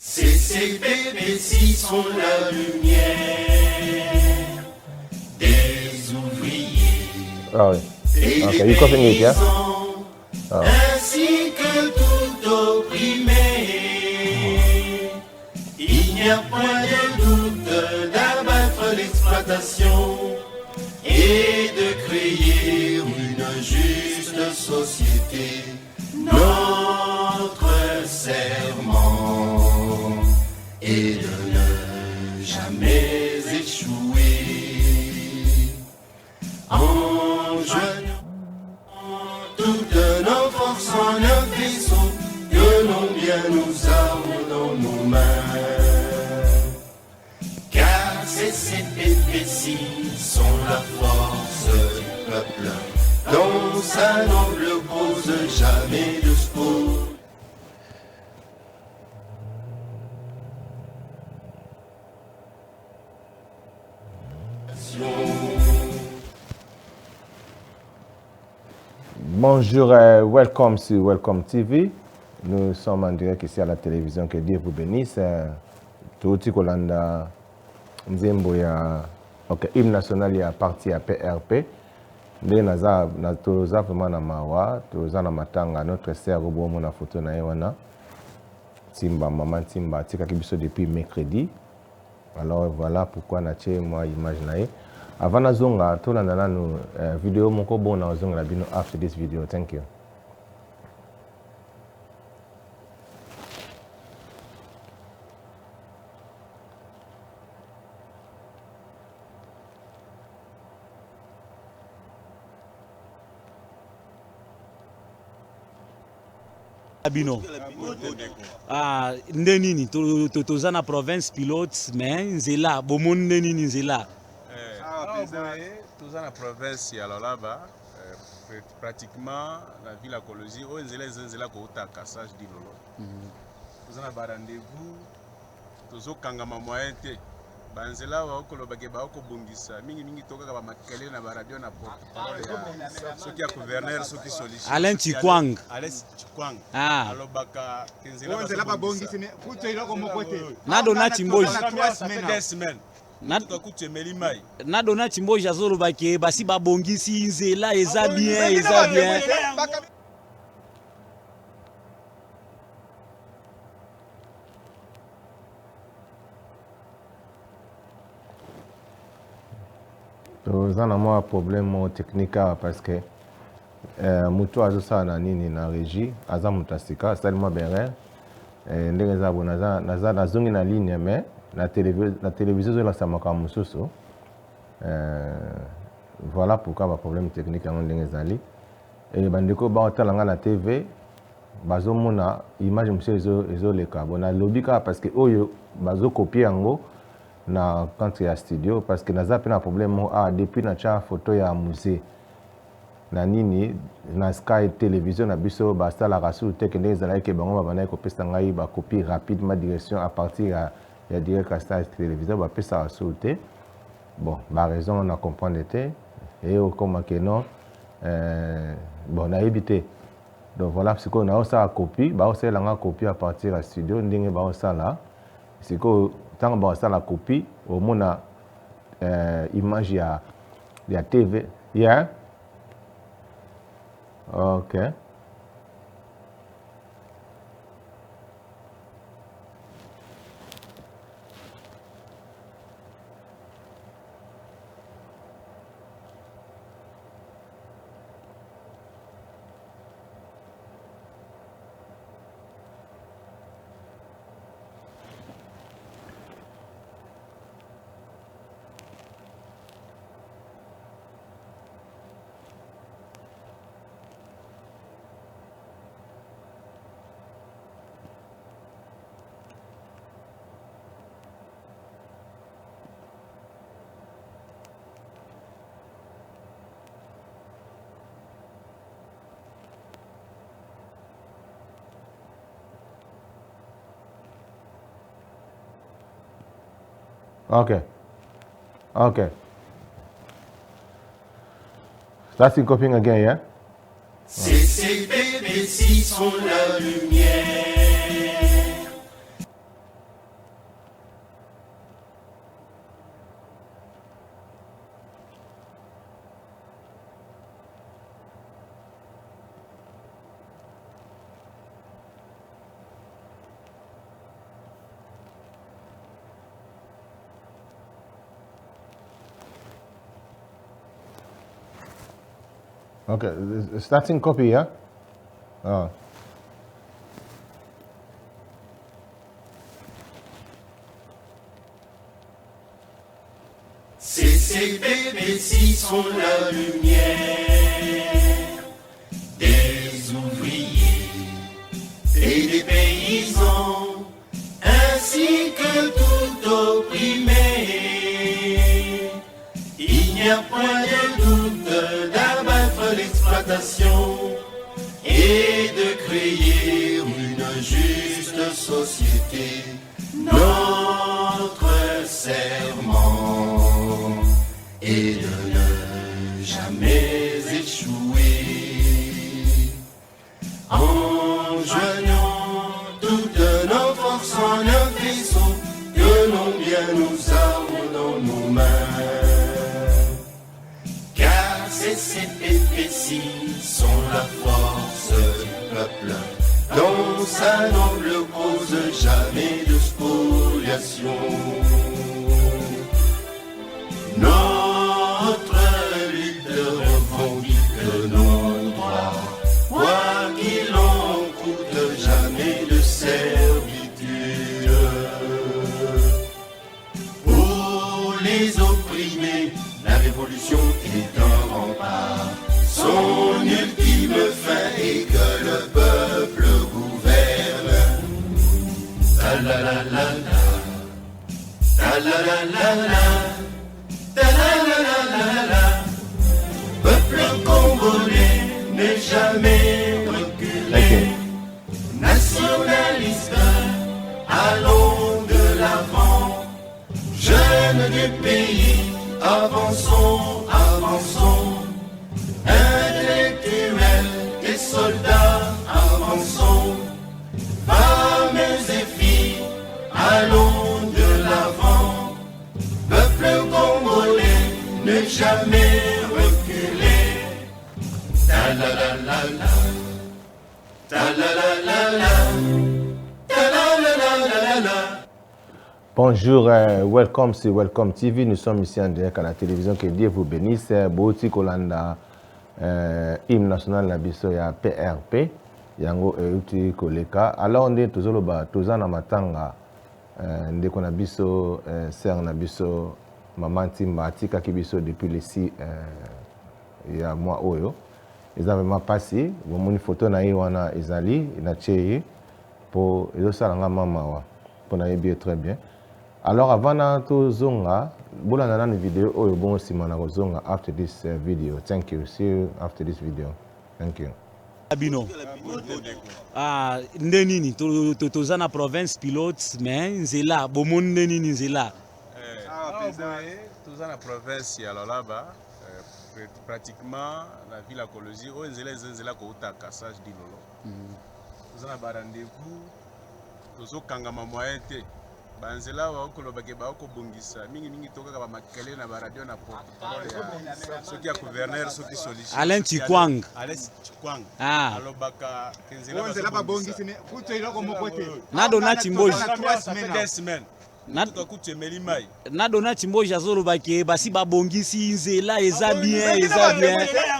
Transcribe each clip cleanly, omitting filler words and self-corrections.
CCBB6 sont la lumière des ouvriers. Ah oui. Et Ok, des you coughing it, yeah? paysans, ainsi que tout opprimé. Il n'y a point de doute d'abattre l'exploitation et de créer une juste société. Notre serment est de ne jamais échouer. En joignant toutes nos forces en un vaisseau, que l'on bien nous arme dans nos mains. Car ces CPPC sont la force du peuple, dans sa noble cause jamais de sport. Bonjour, welcome sur Welcome TV. Nous sommes en direct ici à la télévision. Que Dieu vous bénisse. Touti Kolanda Nzembo ya ok, hymne national ya parti ya PRP. Ndé naza toza vraiment na mawa, toza na matanga notre sœur Bomo na photo na yewana. Timba maman Timba tika kibiso depuis mercredi. Alors voilà pourquoi na tché moi image na ye. Avant na zonga tolanda nanu vidéo moko bon na zonga la bino after this video. Thank you. Bino. Ah, ndenini toza na province pilote mais nzela bomon ndenini nzela. Toza na province alors là-bas pratiquement la ville à Kolosi o nzela ko uta cassage dilolo. Toza na ba rendez-vous tozo kangama moyen te. Banzela wa okoloba ke ba okobongisa mingi toka ba makele na ba radio na porte soki ya gouverneur soki solution Alain Chikwang. Ah. Alobaka nzela ba bongisi ne kuto iloko moko te. Na dona Chimboji. 3 semaines. Na dona Chimboji azoloba ke basi ba bongisi nzela eza bien. Toza na mwa problème technique parce que mutu azosa na nini na régie aza mutasika salima bere ndenge za bona na zongi na ligne mais na télévision zo la samaka mususu voilà pourquoi ba problème technique en ndenge zali et bandeko ba otalanga na TV bazomona image monsieur ezo leka bona lobika parce que oyo bazo copier yango na country ya studio parce que naza pe na problème depuis na cha photo ya musée na nini na Sky télévision na biso ba sala rasu te kende ezala ke bango ba na ko pesa ngai ba copie rapidement direction à partir ya direct à Sky télévision ba pesa rasu te bon ba raison on a comprendre te et comme que non bon na éviter donc voilà parce qu'on a aussi la copie ba aussi la copie à partir ya studio ndenge ba aussi là c'est que tant que ça la copie au moins image ya TV yeah ok ok that's in copying again yeah. CCBB6 sont la lumière Okay, starting copy, yeah? Ah. Ces bébés-ci sont la lumière des ouvriers et des paysans, ainsi que tout opprimé. Il n'y a point de doute d'abattre l'exploitation et de créer une juste société. Notre serment est de ne jamais échouer. En joignant toutes nos forces en un vaisseau, que l'on bien nous arme dans nos mains. Car ces CPP-ci sont la force du peuple, dans sa noble cause, jamais de spoliation. Notre lutte revendique nos droits, quoi qu'il en coûte, jamais de servitude. Pour les opprimés, la révolution est un rempart. Son ultime fin est que le peuple gouverne. Ta la la la la, ta la la la la, ta la la la la la. Peuple congolais n'est jamais reculé. Nationaliste, allons de l'avant. Jeunes du pays, avançons, avançons. Intellectuels et soldats, avançons. Femmes et filles, allons de l'avant. Peuple congolais, ne jamais reculer. Ta la la la la, ta la la la la, ta la la la la la. Bonjour, welcome sur Welcome TV. Nous sommes ici en direct à la télévision. Que Dieu vous bénisse. Bouti Kolanda, hymne national Nabiso ya PRP. Yango Euti Koleka. Alors on est toujours là, tous en amatanga. Ndeko Nabiso, Sœur Nabiso, Maman Timba, Tika Kibiso depuis les 6 il y a mois oyo. Ils avaient vraiment passé. Bon, une photo na wana Izali, na Tcheye pour les salanga mama pour na bien très bien. Alors avant to zonga, bola na une vidéo oyo bon simana ko zonga after this video. Thank you. See you after this video. Thank you. Abino. Ah, ndenini toza na province pilote mais nzela bomon ndenini nzela. Toza na province alors là-bas pratiquement la ville à Kolosi, o nzela ko uta cassage dilolo. Toza na ba rendez-vous tozo kangama moyen te. Banzela wa okoloba ke ba okobongisa mingi toka ba makele na ba radio na porte soki ya gouverneur soki solution Alain Chikwang. Ah alobaka Nzela ba bongisi ne kuto iloko mokote. Na Dona Chimboji. 3 semaines. Na Dona Chimboji azoloba ke basi ba bongisi nzela eza bien.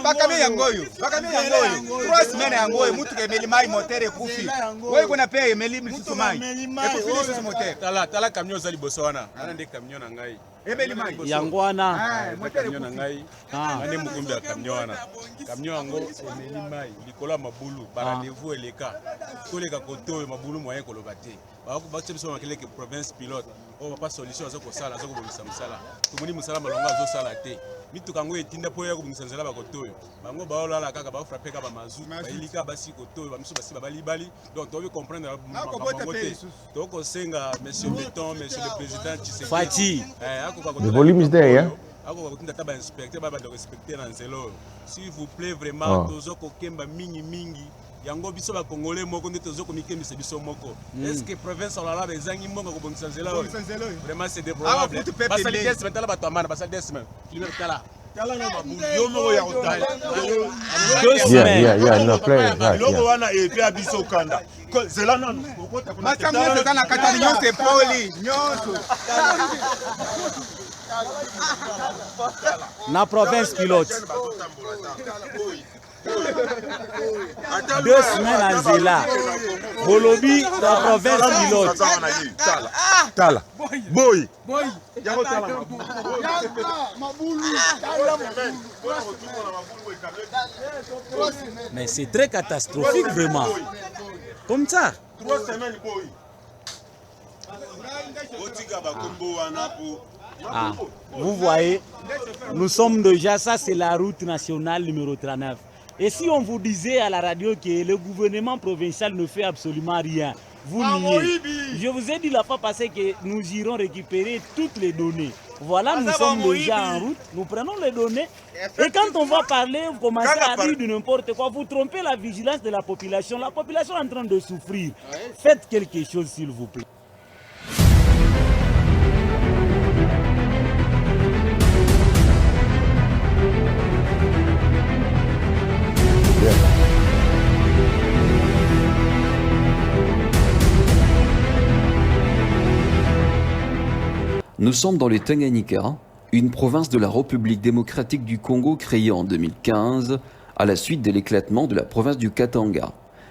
Bakame yangoyo. 3 semaines yangoyo mutu ke melimai moteur ekufi. Wewe kuna pe emeli misusu mai. Ekufi ce moteur. Tala camion za liboso wana. Ana nde camion na ngai. Emelimai. Yangwana. Camion na ngai. Ane mukumbi ya camion wana. Camion yango emelimai likola mabulu ba rendez-vous eleka. Toleka koto mabulu moyen koloba te. Bakutse biso makele ke province pilote. On va pas solution à ce que ça, à ce que vous savez ça. Tout le monde sala malonga zo sala te. Mitu kango etinda po ya ko bimisanzela ba kotoyo. Bango ba ola la kaka ba frapper ka ba mazu. Ba ilika ba si kotoyo, ba miso ba si ba bali. Donc tu veux comprendre donc on senga monsieur Béton, monsieur le président Tshisekedi. Fati. The volume is there, yeah? Ako ba kutinda taba inspecteur ba respecter na nzelo. S'il vous plaît vraiment tozo ko kemba mingi. Yango biso ba congolais moko nde tozo komikemisa biso moko. Est-ce que province olala bezangi mbongo ko bongisa nzela oyo? Vraiment c'est déplorable. Basali des mentala ba tomana basali des semaines. Kimero kala. Kala na mabu yo moko ya otala. 2 semaines. Yeah, no play. Loko wana epe abiso kanda. Zela nanu. Matamwe tokana kata nyonse poli, nyonso. Na province pilote. 2 semaines à Zéla. Bolobi, la province pilote. Tala. Boy. Mais c'est très catastrophique, vraiment. Comme ça. 3 semaines, boy. Ah, vous voyez, nous sommes déjà, ça c'est la route nationale numéro 39. Et si on vous disait à la radio que le gouvernement provincial ne fait absolument rien, vous niez. Je vous ai dit la fois passée que nous irons récupérer toutes les données. Voilà, nous sommes déjà en route, nous prenons les données. Et quand on va parler, vous commencez à dire de n'importe quoi, vous trompez la vigilance de la population. La population est en train de souffrir. Faites quelque chose s'il vous plaît. Nous sommes dans le Tanganyika, une province de la République démocratique du Congo créée en 2015 à la suite de l'éclatement de la province du Katanga.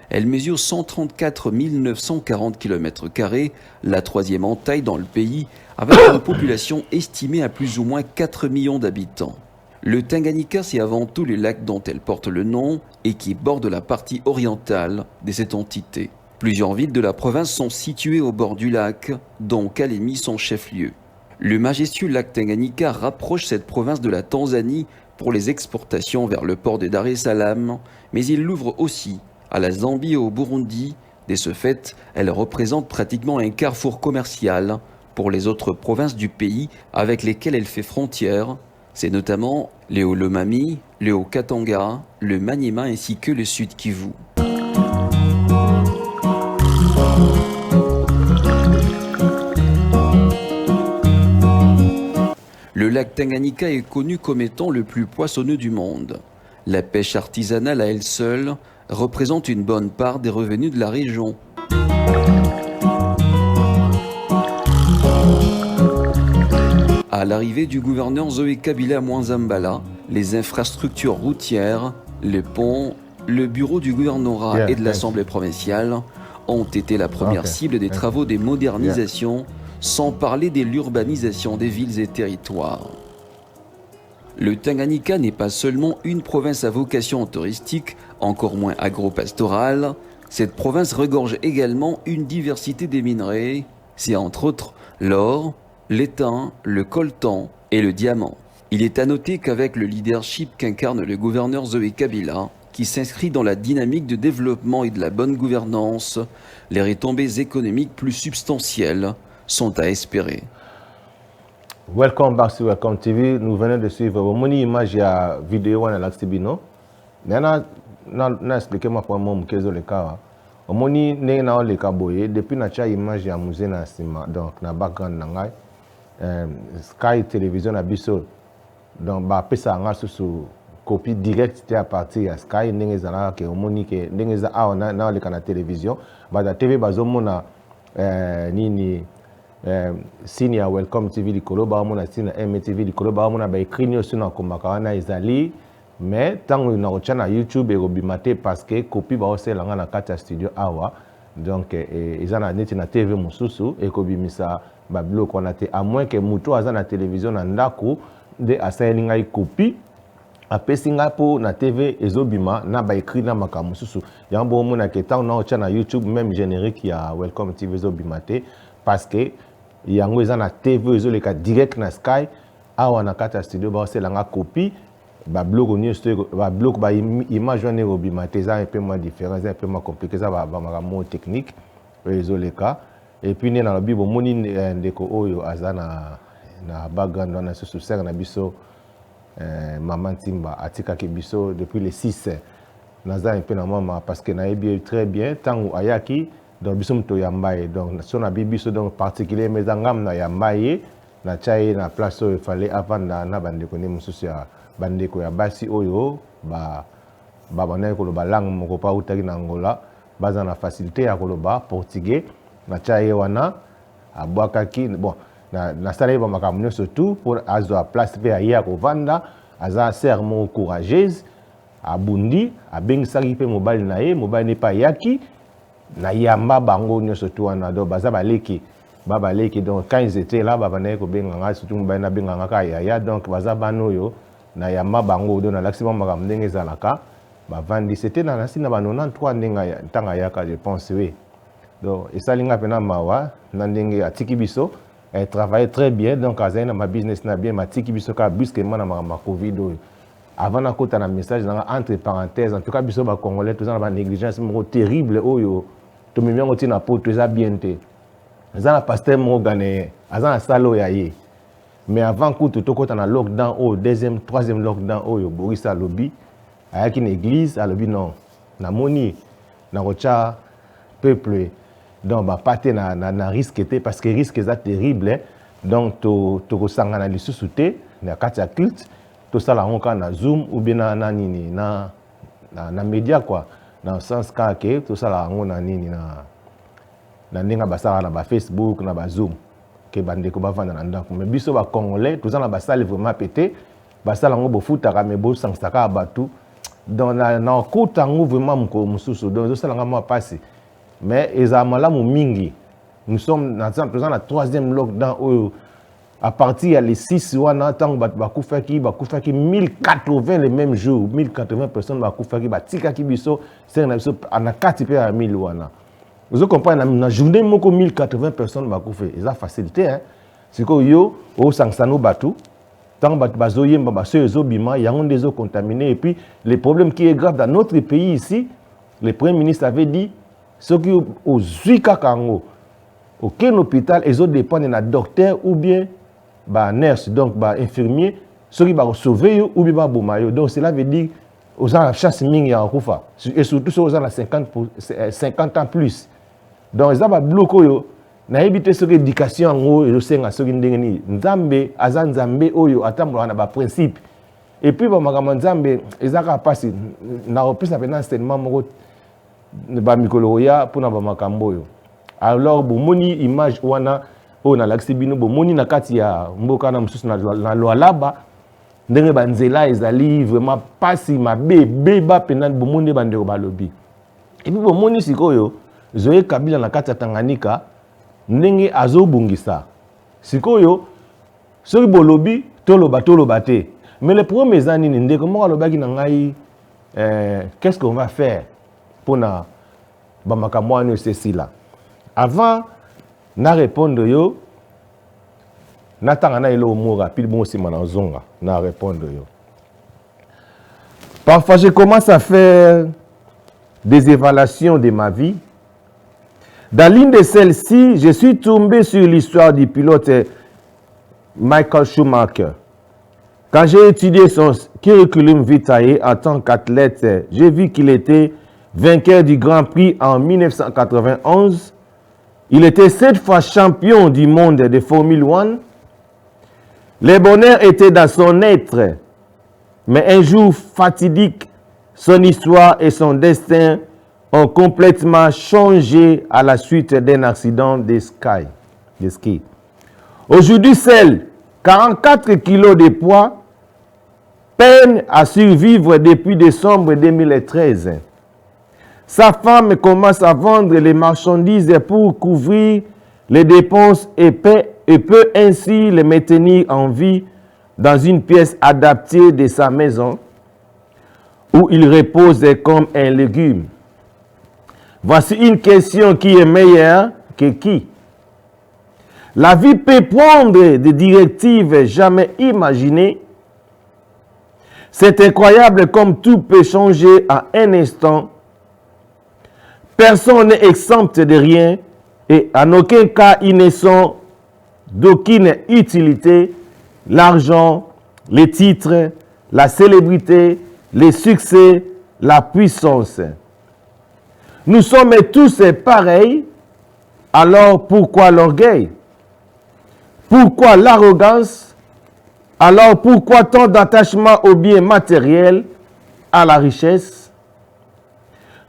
Elle mesure 134 940 km², la troisième en taille dans le pays, avec une population estimée à plus ou moins 4 millions d'habitants. Le Tanganyika, c'est avant tout le lac dont elle porte le nom et qui borde la partie orientale de cette entité. Plusieurs villes de la province sont situées au bord du lac, dont Kalemi son chef-lieu. Le majestueux lac Tanganyika rapproche cette province de la Tanzanie pour les exportations vers le port de Dar es Salaam, mais il l'ouvre aussi à la Zambie et au Burundi. De ce fait, elle représente pratiquement un carrefour commercial pour les autres provinces du pays avec lesquelles elle fait frontière. C'est notamment le Haut-Lomami, le Haut-Katanga, le Maniema ainsi que le Sud Kivu. Le lac Tanganyika est connu comme étant le plus poissonneux du monde. La pêche artisanale à elle seule représente une bonne part des revenus de la région. À l'arrivée du gouverneur Zoé Kabila Mwanzambala, les infrastructures routières, les ponts, le bureau du gouvernorat et de l'Assemblée provinciale ont été la première cible des travaux de modernisation, sans parler de l'urbanisation des villes et territoires. Le Tanganyika n'est pas seulement une province à vocation touristique, encore moins agro-pastorale. Cette province regorge également une diversité des minerais. C'est entre autres l'or, l'étain, le coltan et le diamant. Il est à noter qu'avec le leadership qu'incarne le gouverneur Zoé Kabila, qui s'inscrit dans la dynamique de développement et de la bonne gouvernance, les retombées économiques plus substantielles sont à espérer. Welcome back to Welcome TV. Nous venons de suivre moni image ya vidéo na Laxibino. Na expliquer moi pour moi mkezo le cas. Moni ne na le kaboye depuis na cha image ya musée na sima donc na background na ngai Sky télévision na biso donc ba pesa nga susu copie direct à partir ya Sky ndenge zala ke moni ke ndenge za na le kana télévision ba da TV bazomona nini signe ya Welcome TV likolo ba mona signe ya MTV likolo ba mona ba écrit nyonso na komaka wana ezali mais tango na kotia na YouTube ekobimate parce que copie ba oselanga na kati ya studio awa donc eza na neti na TV mosusu ekobimisa ba biloko wana te à moins que mutu aza na télévision na ndako nde asali ngai copie apesi ngai po na TV ezobima na ba écrit na makambo mosusu yango mona ke tango na kotia na YouTube même générique ya Welcome TV ezobimate parce que yango eza na TV ezoleka direct na Sky awa na kati ya studio ba oselanga copie ba blog nyonso ba blog ba image wana ekobima te eza un peu moins différent eza un peu moins compliqué eza ba makambo technique ezoleka et puis ne na lobi bomoni ndeko oyo aza na background wana susu sere na biso Maman Timba atikaki biso depuis le 6 naza un peu na mama parce que nayebi très bien tango ayaki donc biso mto ya mbaye donc so na bibiso donc particulier mais ngam na ya mbaye na chai na place oyo fallait avant na bandeko ne mususu ya bandeko ya basi oyo ba bana ko loba langue moko pa utaki na Angola baza na facilité ya koloba portugais na chai wana abwakaki bon na sala ba makambo surtout pour azo place pe ya ko vanda aza serment courageuse abundi abengisaki pe mobali na ye mobali ne pa yaki na yamba bango nyonso to wana do baza baleki donc quand ils étaient là babanaye ko benganga surtout mobali na benganga ka yaya donc baza banoyo na yamba bango do na laxima makambo ndenge ezalaka bavandi c'était na nasi na ba 93 ndenge ntanga yaka je pense oui donc esalinga pena mawa na ndenge atiki biso elle travaillait très bien donc azana ma business na bien matiki biso ka brusquement na ma covid avant na kota na message na entre parenthèses en tout cas biso ba congolais tous na ba négligence mo terrible oyo to mimiango tina poto eza bien te azana pasteur mo ghanéen azana salo ya ye mais avant que to kota na lockdown au deuxième troisième lockdown oyo Boris alobi ayaki na église alobi non na moni na rocha peuple donc ba paté na risque té parce que risque est terrible hein? Donc to sangana lisusu té na kati ya culte to sala onka na Zoom ou bien na nini na média quoi dans le sens que to sala ngo na nini na ndinga basala na ba Facebook na ba Zoom ke bande ko bavanda na ndako mais biso ba congolais to sala ba sala vraiment pété basala ngo bo futaka mais bo sangsaka batu dans na kota ngo vraiment mko mususu donc to sala ngo passer mais ezamalamu mingi nous sommes dans la troisième lockdown à partir des 6 wana tant bakufaki 1080 les mêmes jours 1080 personnes bakufaki batikaki biso c'est na biso ana kati pe à 1000 wana vous comprenez na journée moko 1080 personnes bakufe eza facilité hein siko yo o sangsano batu tant bazoyemba baso ezobima yango ndezo contaminé et puis le problème qui est grave dans notre pays ici le premier ministre avait dit ce qui au Zika Kango, aucun hôpital, ils ont dépend d'un docteur ou bien bah nurse, donc bah infirmier, ceux qui vont sauver ou bien bah bomayo. Donc cela veut dire aux gens la chasse mingi en kufa et surtout ceux aux gens la 50 ans plus. Donc ils ont bah bloqué yo, na éviter ce que éducation en haut et le senga ceux qui ndengeni nzambe azan nzambe oyo atambola na ba principe. Et puis bah makambo nzambe ezaka passer na opesa pena enseignement moko ba mikoloya pona ba makambo yo alors bomoni image wana o na laxibino bomoni na kati ya mboka na mususu na loalaba ndenge banzela ezali vraiment pasi mabe beba pena bomoni bandeko balobi et puis bomoni sikoyo Zoé Kabila na kati ya Tanganyika ndenge azobungisa sikoyo soki bolobi toloba te mais le premier zani ni ndeko moko alobaki na ngai qu'est-ce qu'on va faire pour na bamakambo wana ceci là avant na répondre yo natanga na elo mo rapide bon sima na zonga na répondre yo parfois je commence à faire des évaluations de ma vie. Dans l'une de celles-ci, je suis tombé sur l'histoire du pilote Michael Schumacher. Quand j'ai étudié son curriculum vitae en tant qu'athlète, j'ai vu qu'il était vainqueur du Grand Prix en 1991. Il était 7 fois champion du monde de Formule 1. Le bonheur était dans son être. Mais un jour fatidique, son histoire et son destin ont complètement changé à la suite d'un accident de ski. Aujourd'hui, seul 44 kilos de poids peine à survivre depuis décembre 2013. Sa femme commence à vendre les marchandises pour couvrir les dépenses et peut ainsi les maintenir en vie dans une pièce adaptée de sa maison où il repose comme un légume. Voici une question qui est meilleure que qui? La vie peut prendre des directives jamais imaginées. C'est incroyable comme tout peut changer en un instant. Personne n'est exempt de rien et en aucun cas ils ne sont d'aucune utilité. L'argent, les titres, la célébrité, les succès, la puissance. Nous sommes tous pareils, alors pourquoi l'orgueil? Pourquoi l'arrogance? Alors pourquoi tant d'attachement aux biens matériels, à la richesse?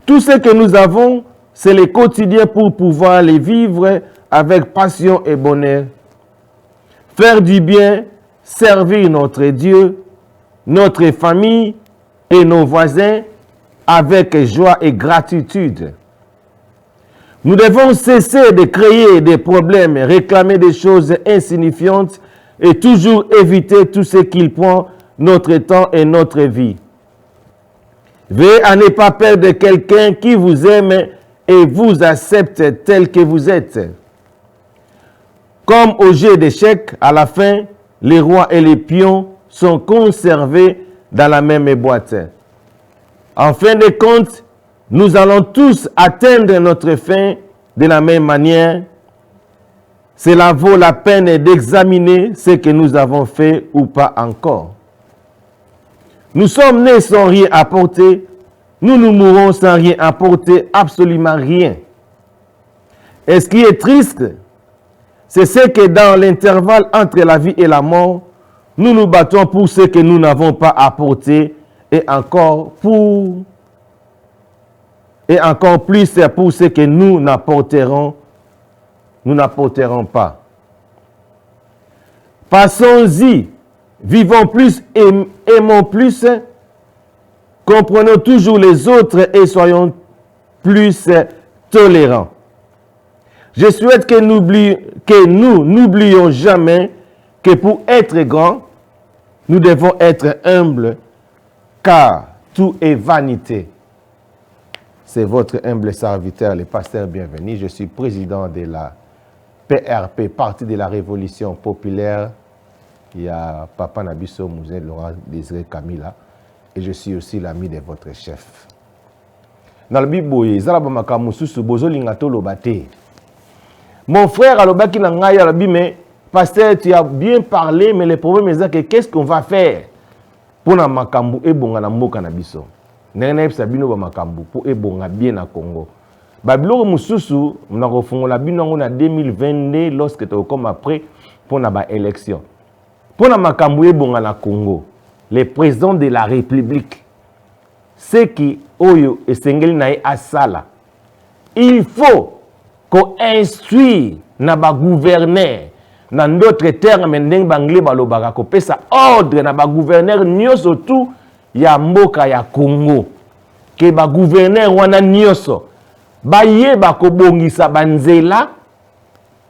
Tout ce que nous avons, c'est le quotidien pour pouvoir les vivre avec passion et bonheur. Faire du bien, servir notre Dieu, notre famille, et nos voisins avec joie et gratitude. Nous devons cesser de créer des problèmes, réclamer des choses insignifiantes et toujours éviter tout ce qui prend notre temps et notre vie. Veillez à ne pas perdre quelqu'un qui vous aime et vous accepte tel que vous êtes. Comme au jeu d'échecs, à la fin, les rois et les pions sont conservés dans la même boîte. En fin de compte, nous allons tous atteindre notre fin de la même manière. Cela vaut la peine d'examiner ce que nous avons fait ou pas encore. Nous sommes nés sans rien apporter. Nous nous mourrons sans rien apporter, absolument rien. Et ce qui est triste, c'est ce que dans l'intervalle entre la vie et la mort, nous nous battons pour ce que nous n'avons pas apporté et encore plus pour ce que nous n'apporterons pas. Passons-y, vivons plus, aimons plus, comprenons toujours les autres et soyons plus tolérants. Je souhaite que nous n'oublions jamais que pour être grands, nous devons être humbles, car tout est vanité. C'est votre humble serviteur, le pasteur Bienvenu. Je suis président de la PRP, Parti de la Révolution Populaire. Il y a Papa Nabiso Mouzé, Laurent Désiré Kamila. Et je suis aussi l'ami de votre chef. Dans le Bible, mon frère Alobaki Nangaya Alabi, mais pasteur, tu as bien parlé, mais le problème est que qu'est-ce qu'on va faire pour na makambu et bonga na mboka na biso. Nene sabino ba makambu pour e bonga bien na Congo. Babilo mususu na kofungola bino na 2022 lorsque tu comme après pour na ba élection. Pour na makambu e bonga na Congo, le président de la République, ce qui oyo esengeli na asala, il faut qu'on instruise na ba gouverneur. Dans d'autres termes, ndenge banglais balobaka ko pesa ordre na ba gouverneur nyoso tout ya mboka ya Congo. Ke ba gouverneur wana nyoso ba yeba ko bongisa banzela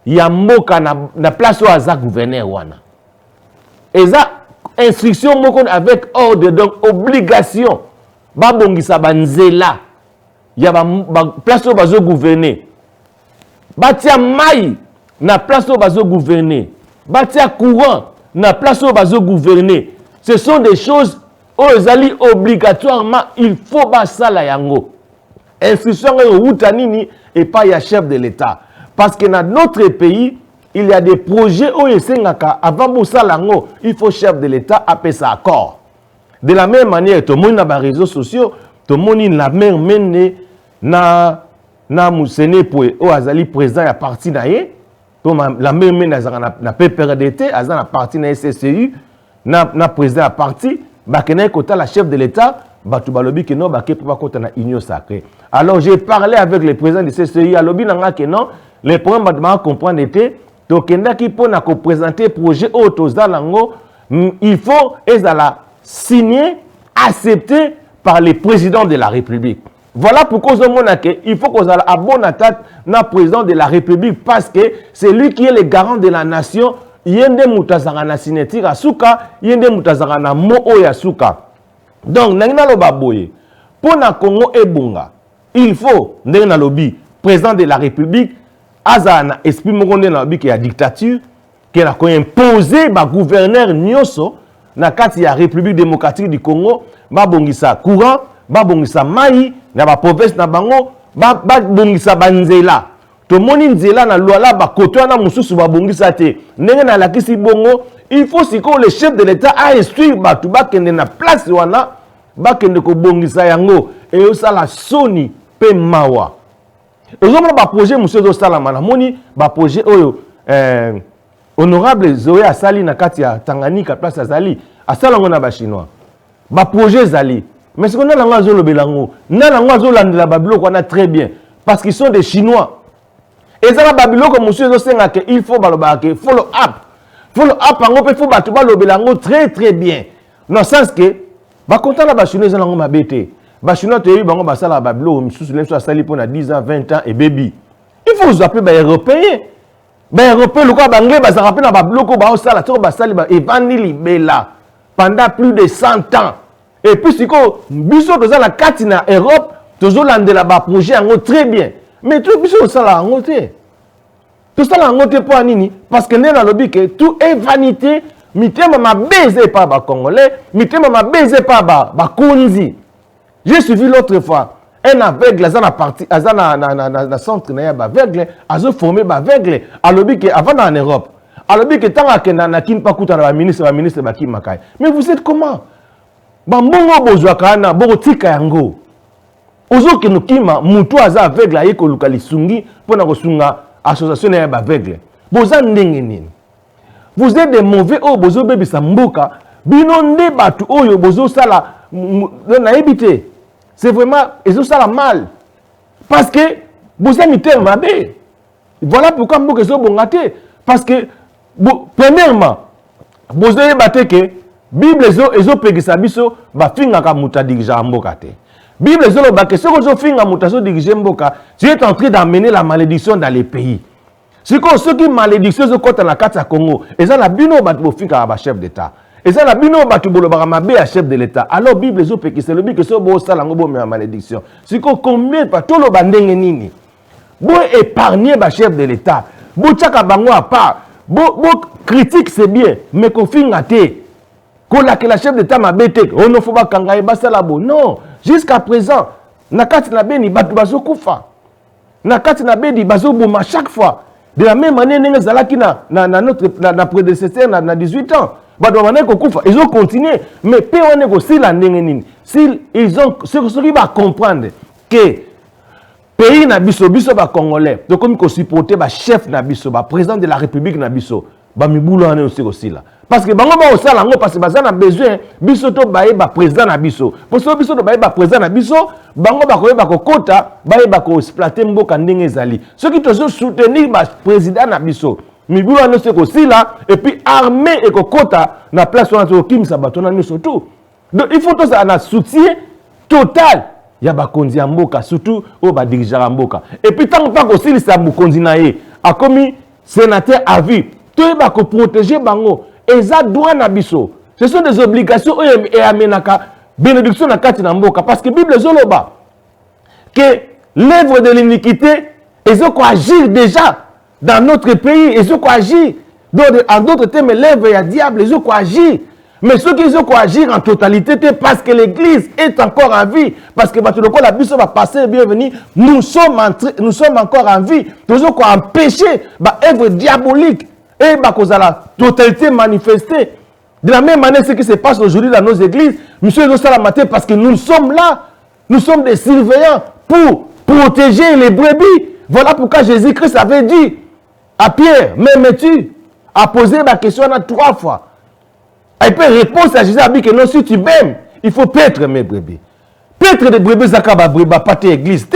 ya mboka na place où aza gouverneur wana. Eza instruction moko avec ordre, donc obligation ba bongisa banzela ya ba place où bazo gouverner. Batia mai na place où bazo gouverner. Batia courant na place où bazo gouverner. Ce sont des choses ozali obligatoirement il faut basala yango. Instruction outanini et pas ya chef de l'État. Parce que dans notre pays, il y a des projets où avant Boussalango, il faut chef de l'État appeler ça accord. De la même manière, tout le monde a des réseaux sociaux, tout le monde a la même mène na Moussene pour Azali président à parti naé, la même mène na PPRDT, à la parti na SCCU, na président à parti, bakene kota la chef de l'État, batu balobi que non, baké pas kota na union sacrée. Alors j'ai parlé avec le président de SCCU, alobi nanga que non, les problèmes de comprendre était tokenda qui pour na présenter projet autozalango, il faut ezala signé, accepté par le président de la République. Voilà pourquoi il faut qu'on ait à bonne attaque na président de la République parce que c'est lui qui est le garant de la nation. Yende mutazanga na signature asuka, yende mutazanga na mo oya suka. Donc nangina loba boye. Pour na Congo ebunga, il faut ndena lobi président de la République azana esprit mokonde na lobi ki ya dictature qui a imposé ba gouverneur nyoso na kati ya République démocratique du Congo ba bongisa courant, ba bongisa mai na ba province na bango, ba bongisa banzela. To moni nzela na luala ba koto na mususu ba bongisa te. Ndenge na lakisi bongo, il faut siko le chef de l'État a instruire batu ba kende na place wana ba kende ko bongisa yango et osala soni pe mawa. Ozomona ba projet monsieur do salama na moni ba projet oyo honorable Zoé asali na kati ya Tanganyika place azali asala ngona ba chinois. Ba projet zali. Mais ce qu'on a là zo lobelango, na lango zo landela babilo ko na très bien parce qu'ils sont des chinois. Et ça, comme monsieur il faut follow up. Follow up, on peut faire très très bien. Dans le sens que, content la chinois ils ont mabete. Ba chinois te yi bango ba sala ba blo misusu lenso asali pour na 10 ans, 20 ans et baby. Il faut vous appeler ba européen. Ba européen le quoi bangé ba ça rappelle na ba bloko ba sala to ba sali ba evani libela pendant plus de 100 ans. Et puis si ko biso to la kati na Europe, tozo landela ba projet ngo très bien. Mais tout biso sala ngo te. Tout ça là ngo te pour nini parce que né na lobby que tout est vanité. Mitema ma baisé pas ba congolais, mitema ma baisé pas ba konzi. J'ai suivi l'autre fois un aveugle azana parti azana na centre na ya ba aveugle azo formé ba aveugle a lobby que avant en Europe. A lobby que tanga ke na kimpa kuta na ba ministre ba kimakai. Mais vous êtes comment? Ba mbongo bozwa kana boko tika yango. Ozo ke no kima mutu aza aveugle ayeko lukali sungi pona ko sunga association na ya ba aveugle. Boza ndenge nini? Vous êtes des mauvais oh bozo bébé samboka bino nde batu oyo bozo sala na habité. C'est vraiment ils ça la mal parce que vous avez mis mabé. Voilà pourquoi mboka zo bongate parce que premièrement vous avez batté que Bible ezo pegisa biso ba finga ka muta dirija mboka te. Bible ezo lo ba que ce que zo finga muta zo dirige mboka, tu es en train d'amener la malédiction dans les pays. Si ceux qui malédiction zo kota na kati ya Congo, eza la bino batu bo finga ba chef d'état. Eza la bino batu bo lo ba mabe à chef de l'état. Alors Bible ezo pekisa le bi que so bo sala ngo bo me malédiction. Si combien pa to lo ba ndenge nini? Bo épargner ba chef de l'état. Bo tchaka bango à part. Bo critique c'est bien, mais ko finga te. Que la chef d'état m'a bêté, on ne faut pas kangaye basalabo. Non, jusqu'à présent, nakati na beni batu bazo kufa. Nakati na beni bazo bouma chaque fois. De la même manière, nous avons notre prédécesseur na 18 ans. Batu mané ko kufa, ils ont continué. Mais pe on est aussi la ndengenine. Ils ont ce qui va comprendre que pays na biso ba congolais, donc comme ko supporter ba chef na biso, ba président de la République na biso, ba mibulu ane aussi là. Parce que bango ba osala ngo parce que baza na besoin biso to baye ba président na biso. Parce que biso to baye ba président na biso, bango ba koyeba ko kota, baye ba ko exploiter mboka ndenge ezali. Ceux qui te soutenir ba président na biso. Mibulu ane aussi là et puis armée et ko kota na place on to kimsa bato na biso tout. Donc il faut to ça na soutien total ya ba konzi ya mboka surtout o ba dirigeant mboka. Et puis tant pas ko silisa mukonzi na ye a commis sénateur à vie. To ba ko protéger bango. Et ça doit nabiso. Ce sont des obligations et amenaka bénédiction na kati na mboka parce que Bible zoloba que l'œuvre de l'iniquité ils ont agir déjà dans notre pays, ils ont agir en d'autres termes l'œuvre ya diable ils ont agir mais ceux qui ont agir en totalité parce que l'église est encore en vie parce que la biso va passer bienvenue nous sommes encore en vie nous avons empêcher l'œuvre diabolique et la totalité manifestée. De la même manière, ce qui se passe aujourd'hui dans nos églises, monsieur Salamate, parce que nous sommes là, nous sommes des surveillants pour protéger les brebis. Voilà pourquoi Jésus-Christ avait dit à Pierre, m'aimes-tu? A posé la question 3 fois. Et puis réponse à Jésus a dit que non, si tu m'aimes, il faut paître mes brebis. Paître des brebis, ça va pas église.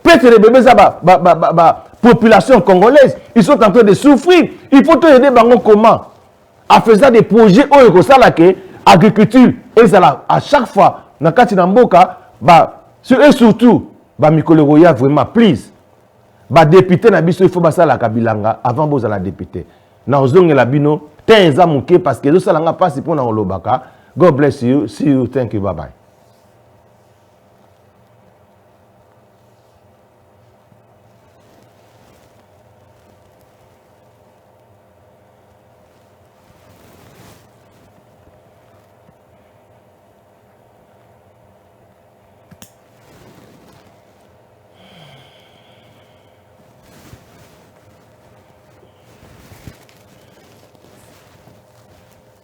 Paître des brebis, ça va population congolaise, ils sont en train de souffrir. Il faut te aider comment? En faisant des projets où ils agriculture et ça à chaque fois na kati na mboka et surtout mikolo roya vraiment please député na biso il faut basala kabilanga avant boza la député na ozonge la bino tenza muke parce que zo salanga passe pour na olobaka. God bless you, see you, thank you, bye bye.